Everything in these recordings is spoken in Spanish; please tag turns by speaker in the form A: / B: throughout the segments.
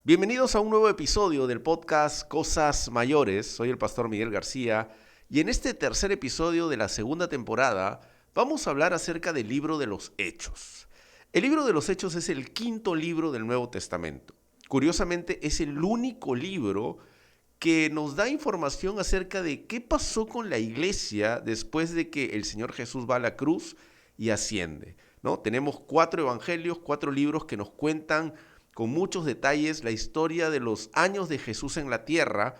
A: Bienvenidos a un nuevo episodio del podcast Cosas Mayores. Soy el pastor Miguel García y en este tercer episodio de la segunda temporada vamos a hablar acerca del libro de los Hechos. El libro de los Hechos es el quinto libro del Nuevo Testamento. Curiosamente es el único libro que nos da información acerca de qué pasó con la iglesia después de que el Señor Jesús va a la cruz y asciende, ¿no? Tenemos 4 evangelios, 4 libros que nos cuentan con muchos detalles la historia de los años de Jesús en la tierra,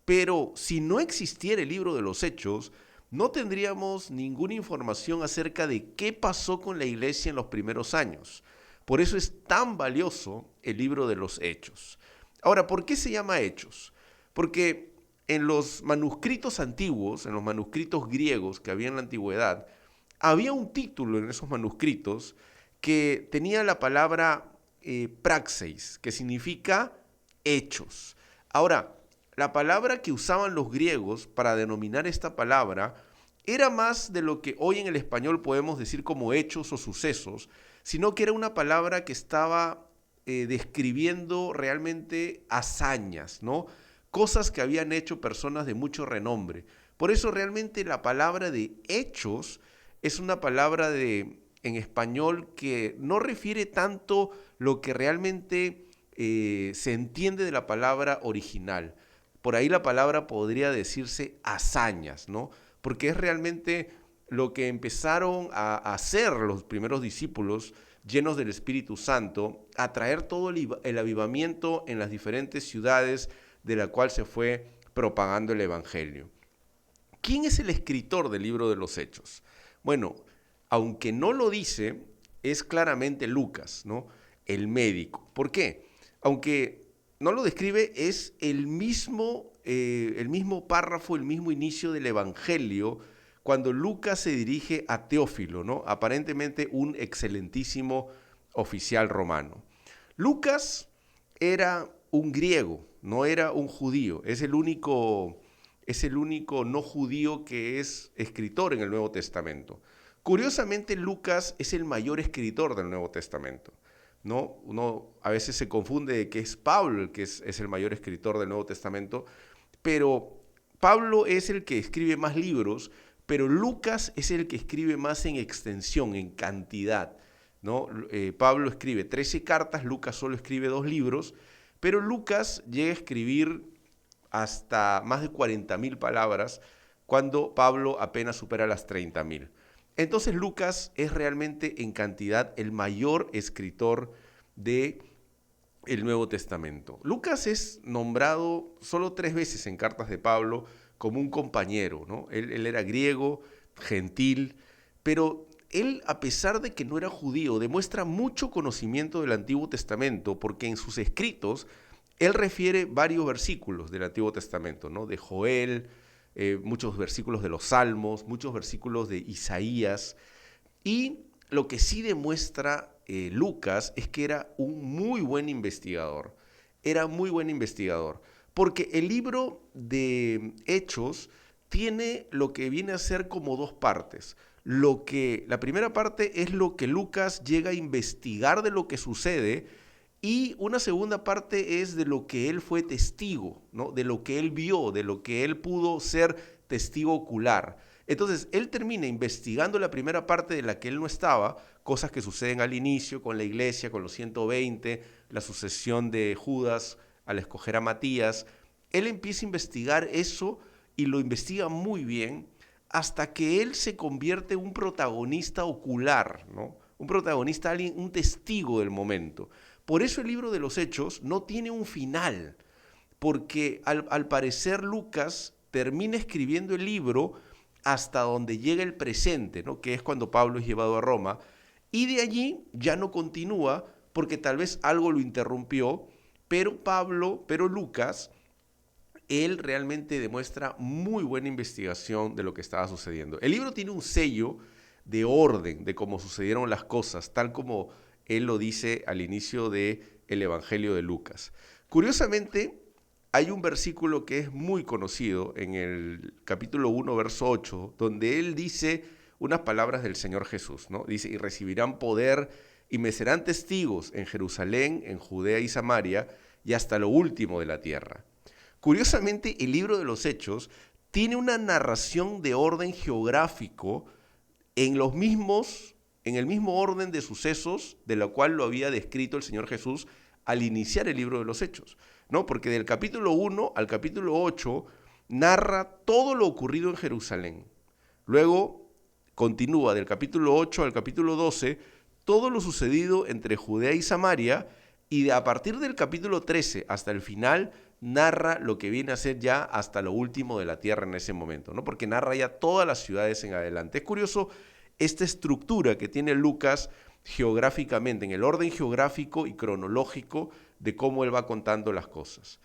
A: pero si no existiera el libro de los Hechos, no tendríamos ninguna información acerca de qué pasó con la iglesia en los primeros años. Por eso es tan valioso el libro de los Hechos. Ahora, ¿por qué se llama Hechos? Porque en los manuscritos antiguos, en los manuscritos griegos que había en la antigüedad, había un título en esos manuscritos que tenía la palabra praxeis, que significa hechos. Ahora, la palabra que usaban los griegos para denominar esta palabra era más de lo que hoy en el español podemos decir como hechos o sucesos, sino que era una palabra que estaba describiendo realmente hazañas, ¿no? Cosas que habían hecho personas de mucho renombre. Por eso realmente la palabra de hechos es una palabra en español que no refiere tanto lo que realmente se entiende de la palabra original. Por ahí la palabra podría decirse hazañas, ¿no? Porque es realmente lo que empezaron a hacer los primeros discípulos llenos del Espíritu Santo, a traer todo el avivamiento en las diferentes ciudades de la cual se fue propagando el Evangelio. ¿Quién es el escritor del libro de los Hechos? Bueno, aunque no lo dice, es claramente Lucas, ¿no? El médico. ¿Por qué? Aunque no lo describe, es el mismo párrafo, el mismo inicio del Evangelio, cuando Lucas se dirige a Teófilo, ¿no? Aparentemente un excelentísimo oficial romano. Lucas era un griego, no era un judío, es el único no judío que es escritor en el Nuevo Testamento. Curiosamente, Lucas es el mayor escritor del Nuevo Testamento, ¿no? Uno a veces se confunde de que es Pablo el que es el mayor escritor del Nuevo Testamento, pero Pablo es el que escribe más libros, pero Lucas es el que escribe más en extensión, en cantidad, ¿no? Pablo escribe 13 cartas, Lucas solo escribe 2 libros, pero Lucas llega a escribir hasta más de 40.000 palabras, cuando Pablo apenas supera las 30.000. Entonces Lucas es realmente en cantidad el mayor escritor de el Nuevo Testamento. Lucas es nombrado solo 3 veces en cartas de Pablo como un compañero, ¿no? Él era griego, gentil, pero él, a pesar de que no era judío, demuestra mucho conocimiento del Antiguo Testamento, porque en sus escritos él refiere varios versículos del Antiguo Testamento, ¿no? De Joel, muchos versículos de los Salmos, muchos versículos de Isaías. Y lo que sí demuestra Lucas es que era un muy buen investigador. Era muy buen investigador. Porque el libro de Hechos tiene lo que viene a ser como 2 partes. La primera parte es lo que Lucas llega a investigar de lo que sucede, y una segunda parte es de lo que él fue testigo, ¿no? De lo que él vio, de lo que él pudo ser testigo ocular. Entonces, él termina investigando la primera parte de la que él no estaba, cosas que suceden al inicio con la iglesia, con los 120, la sucesión de Judas al escoger a Matías. Él empieza a investigar eso y lo investiga muy bien hasta que él se convierte en un protagonista ocular, ¿no? Un protagonista, alguien, un testigo del momento. Por eso el libro de los Hechos no tiene un final, porque al parecer Lucas termina escribiendo el libro hasta donde llega el presente, ¿no? Que es cuando Pablo es llevado a Roma, y de allí ya no continúa porque tal vez algo lo interrumpió, pero Lucas, él realmente demuestra muy buena investigación de lo que estaba sucediendo. El libro tiene un sello de orden, de cómo sucedieron las cosas, tal como él lo dice al inicio del Evangelio de Lucas. Curiosamente, hay un versículo que es muy conocido en el capítulo 1, verso 8, donde él dice unas palabras del Señor Jesús, ¿no? Dice, y recibirán poder y me serán testigos en Jerusalén, en Judea y Samaria y hasta lo último de la tierra. Curiosamente, el libro de los Hechos tiene una narración de orden geográfico en en el mismo orden de sucesos de la cual lo había descrito el Señor Jesús al iniciar el libro de los Hechos, ¿no? Porque del capítulo 1 al capítulo 8 narra todo lo ocurrido en Jerusalén. Luego continúa del capítulo 8 al capítulo 12 todo lo sucedido entre Judea y Samaria, y a partir del capítulo 13 hasta el final narra lo que viene a ser ya hasta lo último de la tierra en ese momento, ¿no? Porque narra ya todas las ciudades en adelante. Es curioso esta estructura que tiene Lucas geográficamente, en el orden geográfico y cronológico de cómo él va contando las cosas.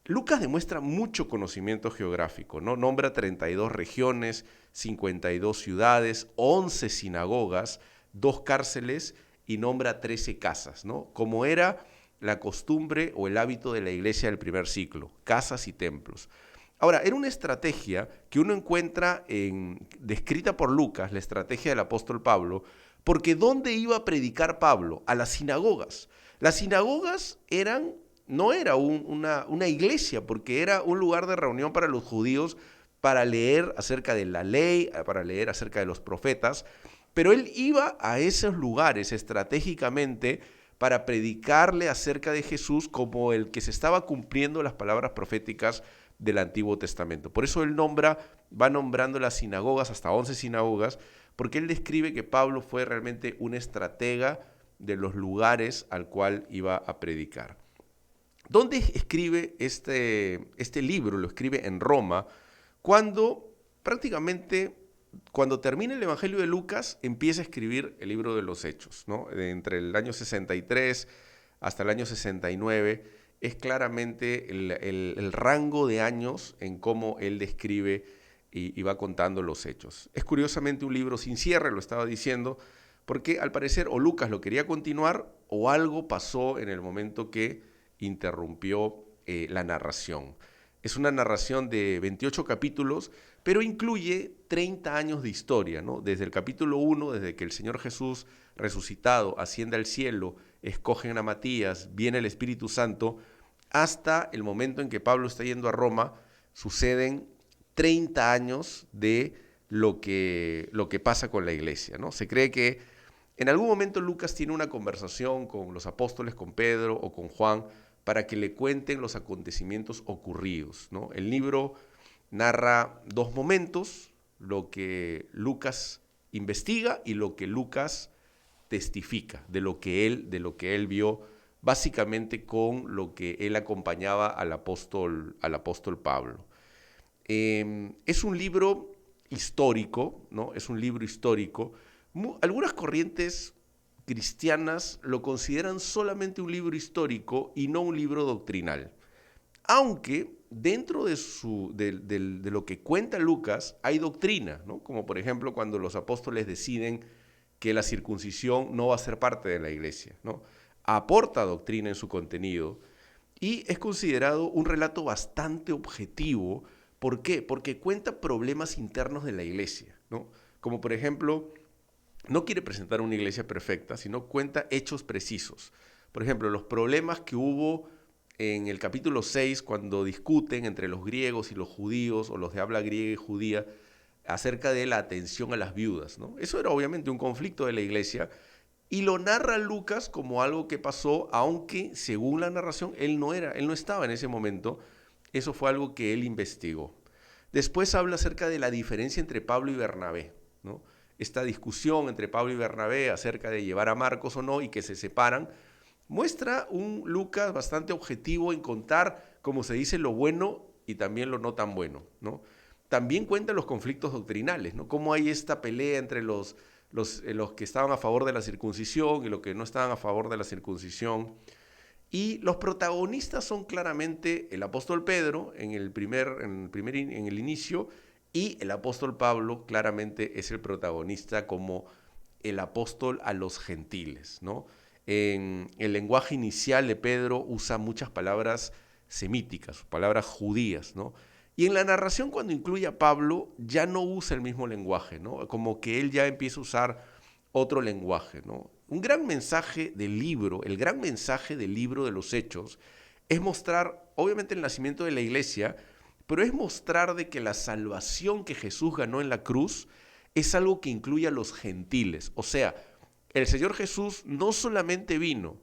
A: Lucas demuestra mucho conocimiento geográfico, ¿no? Nombra 32 regiones, 52 ciudades, 11 sinagogas, 2 cárceles y nombra 13 casas, ¿no? Como era la costumbre o el hábito de la iglesia del primer siglo, casas y templos. Ahora, era una estrategia que uno encuentra descrita por Lucas, la estrategia del apóstol Pablo, porque ¿dónde iba a predicar Pablo? A las sinagogas. Las sinagogas no era una iglesia, porque era un lugar de reunión para los judíos para leer acerca de la ley, para leer acerca de los profetas, pero él iba a esos lugares estratégicamente para predicarle acerca de Jesús como el que se estaba cumpliendo las palabras proféticas del Antiguo Testamento. Por eso él va nombrando las sinagogas, hasta 11 sinagogas, porque él describe que Pablo fue realmente un estratega de los lugares al cual iba a predicar. ¿Dónde escribe este libro? Lo escribe en Roma, cuando termina el Evangelio de Lucas, empieza a escribir el libro de los Hechos, ¿no? Entre el año 63 hasta el año 69 es claramente el rango de años en cómo él describe y va contando los hechos. Es curiosamente un libro sin cierre, lo estaba diciendo, porque al parecer o Lucas lo quería continuar o algo pasó en el momento que interrumpió la narración. Es una narración de 28 capítulos, pero incluye 30 años de historia, ¿no? Desde el capítulo 1, desde que el Señor Jesús resucitado asciende al cielo, escogen a Matías, viene el Espíritu Santo, hasta el momento en que Pablo está yendo a Roma, suceden 30 años de lo que pasa con la iglesia, ¿no? Se cree que en algún momento Lucas tiene una conversación con los apóstoles, con Pedro o con Juan, para que le cuenten los acontecimientos ocurridos, ¿no? El libro narra 2 momentos, lo que Lucas investiga y lo que Lucas testifica de lo que él vio, básicamente con lo que él acompañaba al apóstol Pablo. Es un libro histórico, ¿no? Es un libro histórico. Algunas corrientes cristianas lo consideran solamente un libro histórico y no un libro doctrinal. Aunque dentro de lo que cuenta Lucas hay doctrina, ¿no? Como por ejemplo cuando los apóstoles deciden que la circuncisión no va a ser parte de la iglesia, ¿no? Aporta doctrina en su contenido y es considerado un relato bastante objetivo. ¿Por qué? Porque cuenta problemas internos de la iglesia, ¿no? Como por ejemplo, no quiere presentar una iglesia perfecta, sino cuenta hechos precisos. Por ejemplo, los problemas que hubo en el capítulo 6 cuando discuten entre los griegos y los judíos, o los de habla griega y judía, acerca de la atención a las viudas, ¿no? Eso era obviamente un conflicto de la iglesia y lo narra Lucas como algo que pasó, aunque según la narración él no estaba en ese momento. Eso fue algo que él investigó. Después habla acerca de la diferencia entre Pablo y Bernabé, ¿no? Esta discusión entre Pablo y Bernabé acerca de llevar a Marcos o no y que se separan, muestra un Lucas bastante objetivo en contar, como se dice, lo bueno y también lo no tan bueno, ¿no? También cuenta los conflictos doctrinales, ¿no? Cómo hay esta pelea entre los que estaban a favor de la circuncisión y los que no estaban a favor de la circuncisión. Y los protagonistas son claramente el apóstol Pedro en el inicio, y el apóstol Pablo claramente es el protagonista como el apóstol a los gentiles, ¿no? En el lenguaje inicial de Pedro usa muchas palabras semíticas, palabras judías, ¿no? Y en la narración, cuando incluye a Pablo, ya no usa el mismo lenguaje, ¿no? Como que él ya empieza a usar otro lenguaje, ¿no? Un gran mensaje del libro, el gran mensaje del libro de los Hechos, es mostrar, obviamente, el nacimiento de la iglesia, pero es mostrar de que la salvación que Jesús ganó en la cruz es algo que incluye a los gentiles. O sea, el Señor Jesús no solamente vino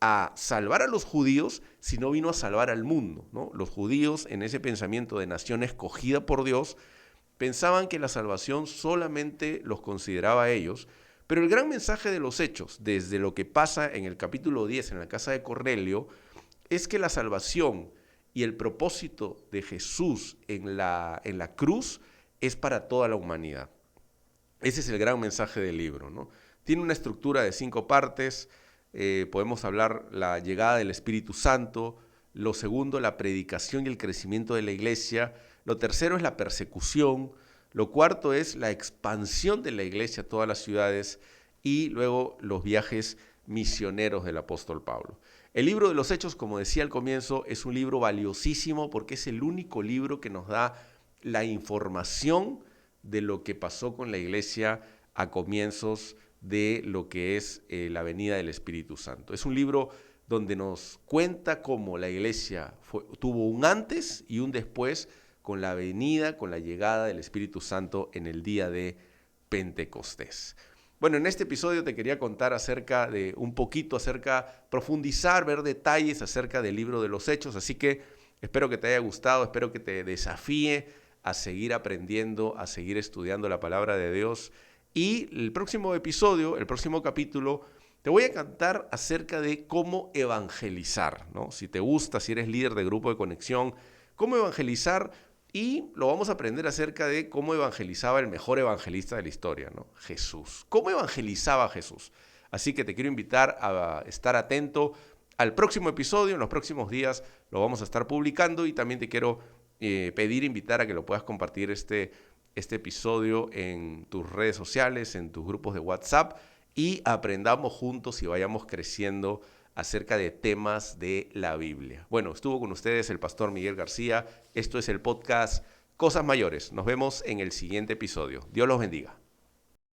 A: a salvar a los judíos, sino vino a salvar al mundo, ¿no? Los judíos, en ese pensamiento de nación escogida por Dios, pensaban que la salvación solamente los consideraba a ellos, pero el gran mensaje de los Hechos, desde lo que pasa en el capítulo 10 en la casa de Cornelio, es que la salvación y el propósito de Jesús en la cruz es para toda la humanidad. Ese es el gran mensaje del libro, ¿no? Tiene una estructura de 5 partes. Podemos hablar la llegada del Espíritu Santo, lo segundo, la predicación y el crecimiento de la iglesia, lo tercero es la persecución, lo cuarto es la expansión de la iglesia a todas las ciudades y luego los viajes misioneros del apóstol Pablo. El libro de los Hechos, como decía al comienzo, es un libro valiosísimo porque es el único libro que nos da la información de lo que pasó con la iglesia a comienzos de lo que es la venida del Espíritu Santo. Es un libro donde nos cuenta cómo la iglesia tuvo un antes y un después con la venida, con la llegada del Espíritu Santo en el día de Pentecostés. Bueno, en este episodio te quería contar profundizar, ver detalles acerca del libro de los Hechos, así que espero que te haya gustado, espero que te desafíe a seguir aprendiendo, a seguir estudiando la palabra de Dios. Y el próximo episodio, el próximo capítulo, te voy a contar acerca de cómo evangelizar, ¿no? Si te gusta, si eres líder de grupo de conexión, cómo evangelizar, y lo vamos a aprender acerca de cómo evangelizaba el mejor evangelista de la historia, ¿no? Jesús. ¿Cómo evangelizaba Jesús? Así que te quiero invitar a estar atento al próximo episodio. En los próximos días lo vamos a estar publicando y también te quiero invitar a que lo puedas compartir este episodio en tus redes sociales, en tus grupos de WhatsApp y aprendamos juntos y vayamos creciendo acerca de temas de la Biblia. Bueno, estuvo con ustedes el pastor Miguel García. Esto es el podcast Cosas Mayores. Nos vemos en el siguiente episodio. Dios los bendiga.